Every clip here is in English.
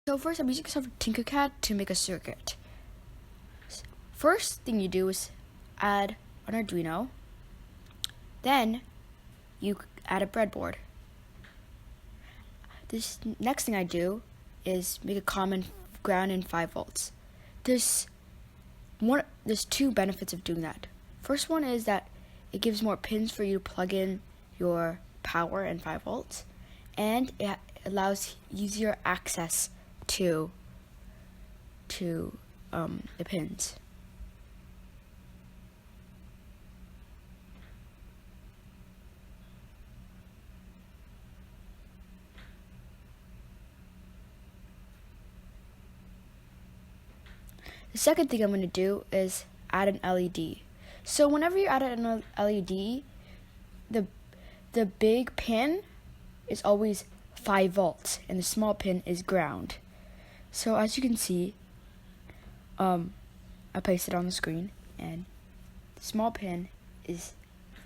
So first I'm using some Tinkercad to make a circuit. First thing you do is add an Arduino, then you add a breadboard. This next thing I do is make a common ground in 5 volts. There's two benefits of doing that. First one is that it gives more pins for you to plug in your power and 5 volts, and it allows easier access to the pins. The second thing I'm going to do is add an LED. So whenever you add an LED, the big pin is always 5 volts and the small pin is ground. So as you can see, I placed it on the screen, and the small pin is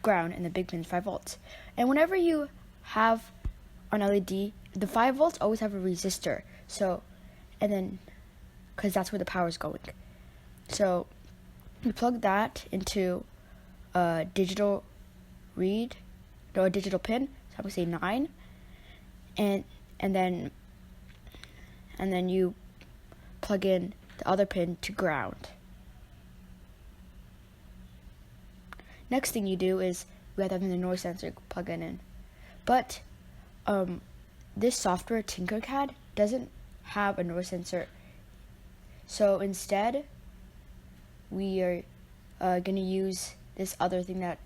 ground and the big pin is 5 volts. And whenever you have an LED, the 5 volts always have a resistor. So, and then, because that's where the power is going. So you plug that into a digital pin. So I would say 9, and then you plug in the other pin to ground. Next thing you do is we have to have the noise sensor plug it in. But this software, Tinkercad, doesn't have a noise sensor. So instead, we are going to use this other thing that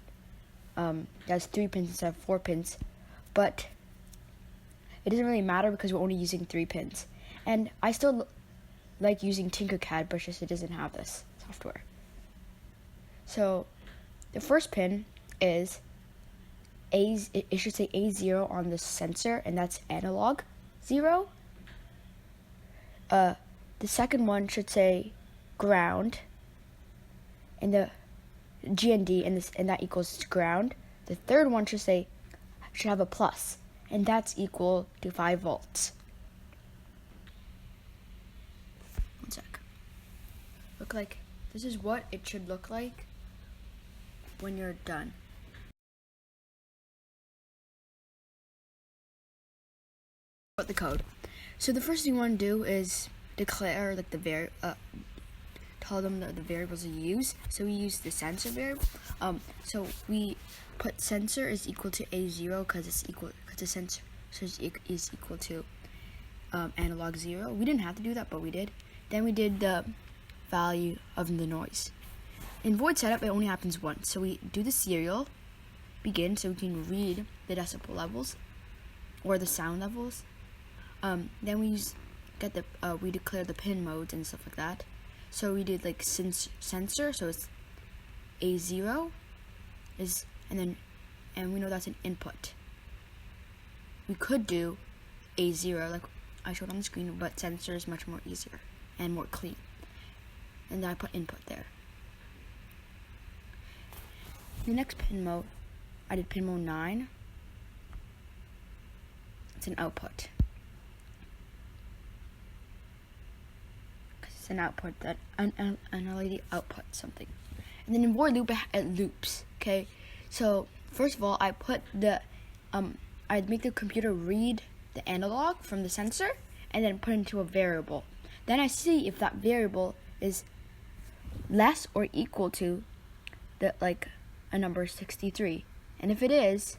has 3 pins instead of 4 pins. But it doesn't really matter because we're only using 3 pins. And I still like using Tinkercad, but just it doesn't have this software. So the first pin is it should say A0 on the sensor, and that's analog 0. The second one should say ground, and the GND, and that equals ground. The third one should have a plus, and that's equal to 5 volts. One sec. This is what it should look like when you're done. About the code. So the first thing you want to do is declare tell them the variables you use. So we use the sensor variable. So we put sensor is equal to A0 because the sensor is equal to analog 0. We didn't have to do that, but we did. Then we did the value of the noise. In void setup, it only happens once. So we do the serial begin so we can read the decibel levels or the sound levels. Then we we declare the pin modes and stuff like that. So we did sensor, so it's A0 and we know that's an input. We could do A0 like I showed on the screen, but sensor is much more easier and more clean. And then I put input there. The next pin mode, I did pin mode 9. It's an output. It's an output that an LED output something. And then in void loop it loops. Okay, so first of all I put I'd make the computer read the analog from the sensor and then put it into a variable. Then I see if that variable is less or equal to a number 63, and if it is,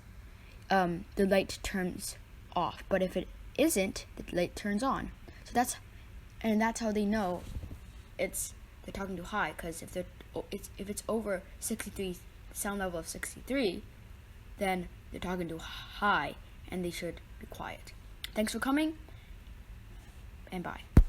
the light turns off. But if it isn't, the light turns on. So that's how they know they're talking to high, because if it's over 63, sound level of 63, then they're talking to high and they should be quiet. Thanks for coming, and bye.